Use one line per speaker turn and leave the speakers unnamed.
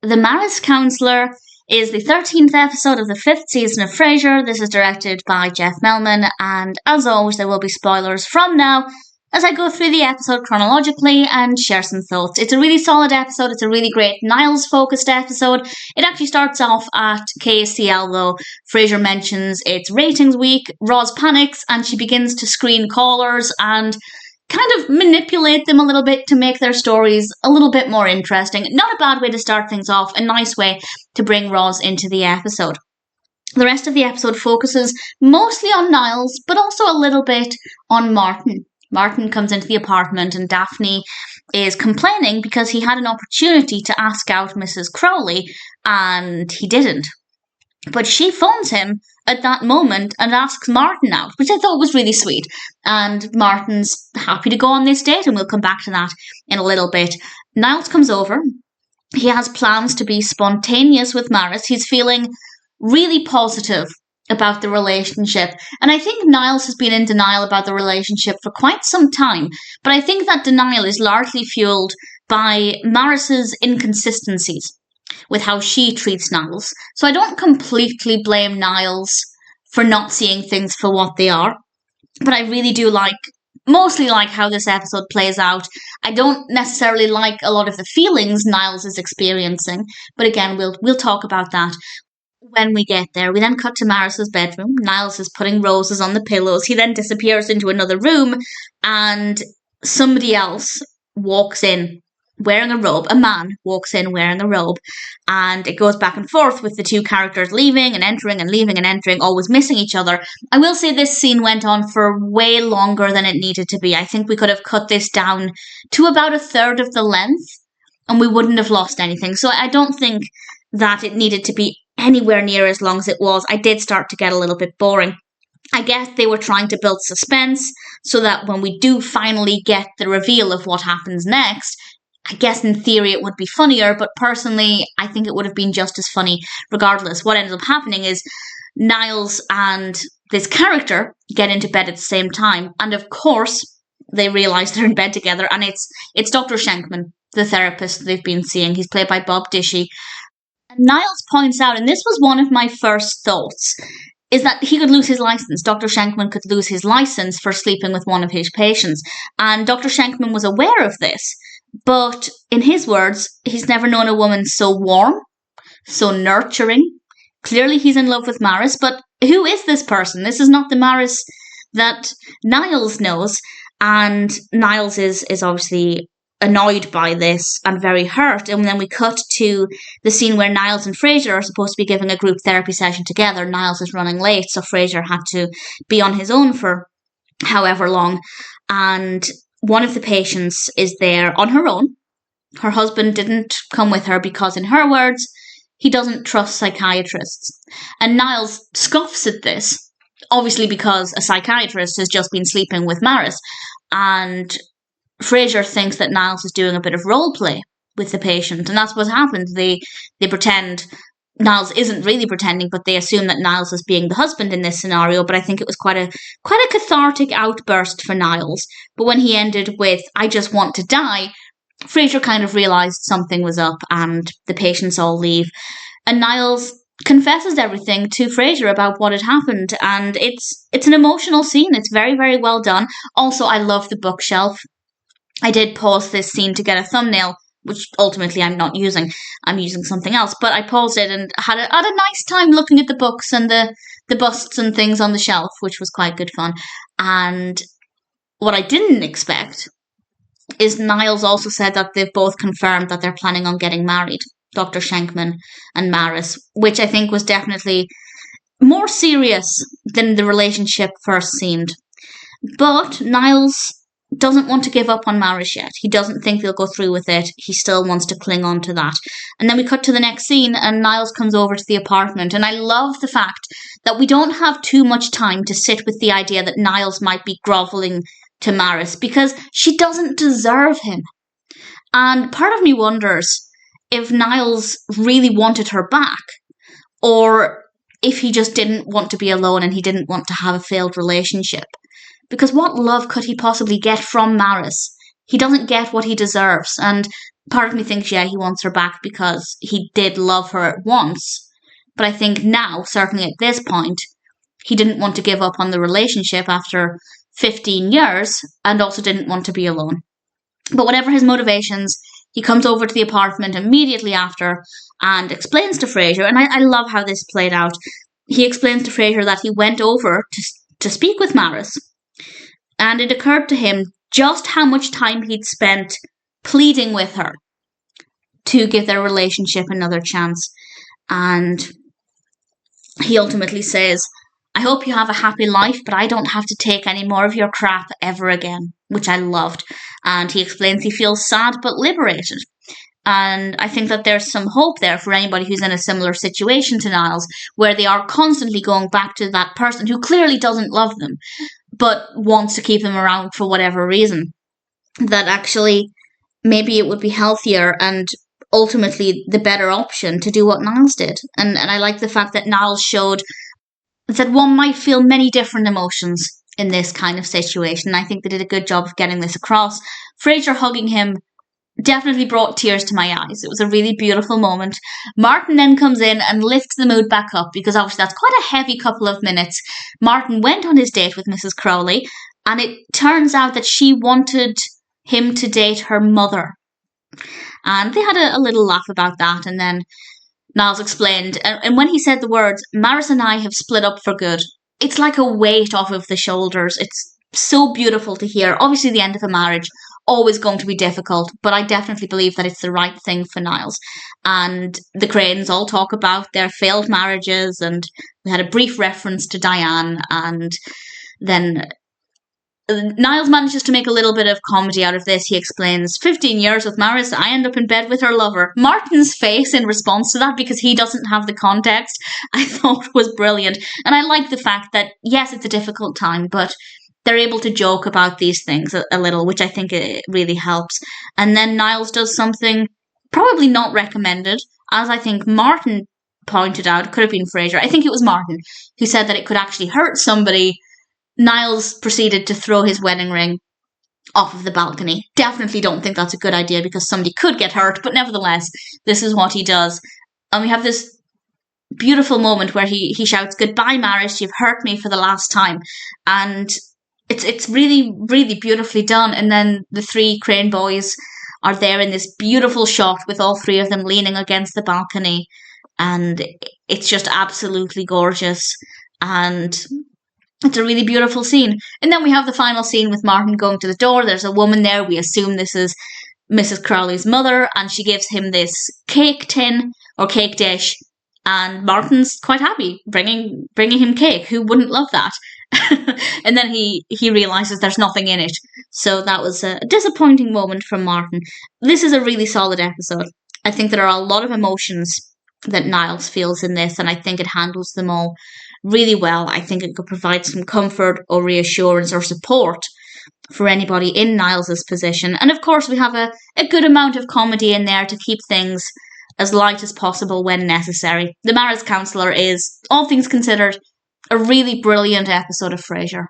The Marriage Counselor is the 13th episode of the 5th season of Frasier. This is directed by Jeff Melman, and as always, there will be spoilers from now as I go through the episode chronologically and share some thoughts. It's a really solid episode. It's a really great Niles-focused episode. It actually starts off at KCL, though. Frasier mentions it's ratings week, Roz panics, and she begins to screen callers and kind of manipulate them a little bit to make their stories a little bit more interesting. Not a bad way to start things off, a nice way to bring Roz into the episode. The rest of the episode focuses mostly on Niles, but also a little bit on Martin. Martin comes into the apartment and Daphne is complaining because he had an opportunity to ask out Mrs. Crowley and he didn't. But she phones him at that moment and asks Martin out, which I thought was really sweet. And Martin's happy to go on this date, and we'll come back to that in a little bit. Niles comes over. He has plans to be spontaneous with Maris. He's feeling really positive about the relationship. And I think Niles has been in denial about the relationship for quite some time. But I think that denial is largely fueled by Maris's inconsistencies with how she treats Niles. So I don't completely blame Niles for not seeing things for what they are. But I really do mostly like how this episode plays out. I don't necessarily like a lot of the feelings Niles is experiencing. But again, we'll talk about that when we get there. We then cut to Maris's bedroom. Niles is putting roses on the pillows. He then disappears into another room and somebody else walks in wearing a robe. A man walks in wearing a robe, and it goes back and forth with the two characters leaving and entering and leaving and entering, always missing each other. I will say this scene went on for way longer than it needed to be. I think we could have cut this down to about a third of the length and we wouldn't have lost anything. So I don't think that it needed to be anywhere near as long as it was. I did start to get a little bit boring. I guess they were trying to build suspense so that when we do finally get the reveal of what happens next, I guess in theory it would be funnier, but personally I think it would have been just as funny regardless. What ends up happening is Niles and this character get into bed at the same time, and of course they realise they're in bed together, and it's Dr. Schenkman, the therapist they've been seeing. He's played by Bob Dishy. And Niles points out, and this was one of my first thoughts, is that he could lose his license. Dr. Schenkman could lose his license for sleeping with one of his patients. And Dr. Schenkman was aware of this. But in his words, he's never known a woman so warm, so nurturing. Clearly he's in love with Maris, but who is this person? This is not the Maris that Niles knows. And Niles is obviously annoyed by this and very hurt. And then we cut to the scene where Niles and Frasier are supposed to be giving a group therapy session together. Niles is running late, so Frasier had to be on his own for however long. And one of the patients is there on her own. Her husband didn't come with her because, in her words, he doesn't trust psychiatrists. And Niles scoffs at this, obviously because a psychiatrist has just been sleeping with Maris. And Frasier thinks that Niles is doing a bit of role play with the patient, and that's what happens. They pretend Niles isn't really pretending, but they assume that Niles is being the husband in this scenario. But I think it was quite a cathartic outburst for Niles. But when he ended with "I just want to die," Frasier kind of realised something was up, and the patients all leave. And Niles confesses everything to Frasier about what had happened, and it's an emotional scene. It's very, very well done. Also, I love the bookshelf. I did pause this scene to get a thumbnail, which ultimately I'm not using. I'm using something else. But I paused it and had a nice time looking at the books and the busts and things on the shelf, which was quite good fun. And what I didn't expect is Niles also said that they've both confirmed that they're planning on getting married, Dr. Schenkman and Maris, which I think was definitely more serious than the relationship first seemed. But Niles doesn't want to give up on Maris yet. He doesn't think they'll go through with it. He still wants to cling on to that. And then we cut to the next scene and Niles comes over to the apartment. And I love the fact that we don't have too much time to sit with the idea that Niles might be grovelling to Maris because she doesn't deserve him. And part of me wonders if Niles really wanted her back, or if he just didn't want to be alone and he didn't want to have a failed relationship. Because what love could he possibly get from Maris? He doesn't get what he deserves, and part of me thinks, yeah, he wants her back because he did love her once. But I think now, certainly at this point, he didn't want to give up on the relationship after 15 years and also didn't want to be alone. But whatever his motivations, he comes over to the apartment immediately after and explains to Frasier, and I love how this played out. He explains to Frasier that he went over to speak with Maris, and it occurred to him just how much time he'd spent pleading with her to give their relationship another chance. And he ultimately says, I hope you have a happy life, but I don't have to take any more of your crap ever again, which I loved. And he explains he feels sad but liberated. And I think that there's some hope there for anybody who's in a similar situation to Niles, where they are constantly going back to that person who clearly doesn't love them, but wants to keep them around for whatever reason. That actually maybe it would be healthier and ultimately the better option to do what Niles did. And I like the fact that Niles showed that one might feel many different emotions in this kind of situation. I think they did a good job of getting this across. Frasier hugging him definitely brought tears to my eyes. It was a really beautiful moment. Martin then comes in and lifts the mood back up because obviously that's quite a heavy couple of minutes. Martin went on his date with Mrs. Crowley, and it turns out that she wanted him to date her mother. And they had a little laugh about that, and then Niles explained, and when he said the words, Maris and I have split up for good, it's like a weight off of the shoulders. It's so beautiful to hear. Obviously, the end of a marriage, always going to be difficult, but I definitely believe that it's the right thing for Niles. And the Cranes all talk about their failed marriages, and we had a brief reference to Diane, and then Niles manages to make a little bit of comedy out of this. He explains, 15 years with Maris, I end up in bed with her lover. Martin's face in response to that, because he doesn't have the context, I thought was brilliant. And I like the fact that, yes, it's a difficult time, but they're able to joke about these things a little, which I think it really helps. And then Niles does something probably not recommended, as I think Martin pointed out. It could have been Frasier. I think it was Martin who said that it could actually hurt somebody. Niles proceeded to throw his wedding ring off of the balcony. Definitely don't think that's a good idea because somebody could get hurt, but nevertheless, this is what he does. And we have this beautiful moment where he shouts, goodbye, Maris, you've hurt me for the last time. And it's really, really beautifully done. And then the three Crane boys are there in this beautiful shot with all three of them leaning against the balcony. And it's just absolutely gorgeous. And it's a really beautiful scene. And then we have the final scene with Martin going to the door. There's a woman there. We assume this is Mrs. Crowley's mother, and she gives him this cake tin or cake dish, and Martin's quite happy bringing him cake. Who wouldn't love that? And then he realizes there's nothing in it. So that was a disappointing moment from Martin. This is a really solid episode. I think there are a lot of emotions that Niles feels in this, and I think it handles them all really well. I think it could provide some comfort or reassurance or support for anybody in Niles's position. And of course, we have a good amount of comedy in there to keep things as light as possible when necessary. The Marriage Counselor is, all things considered, a really brilliant episode of Frasier.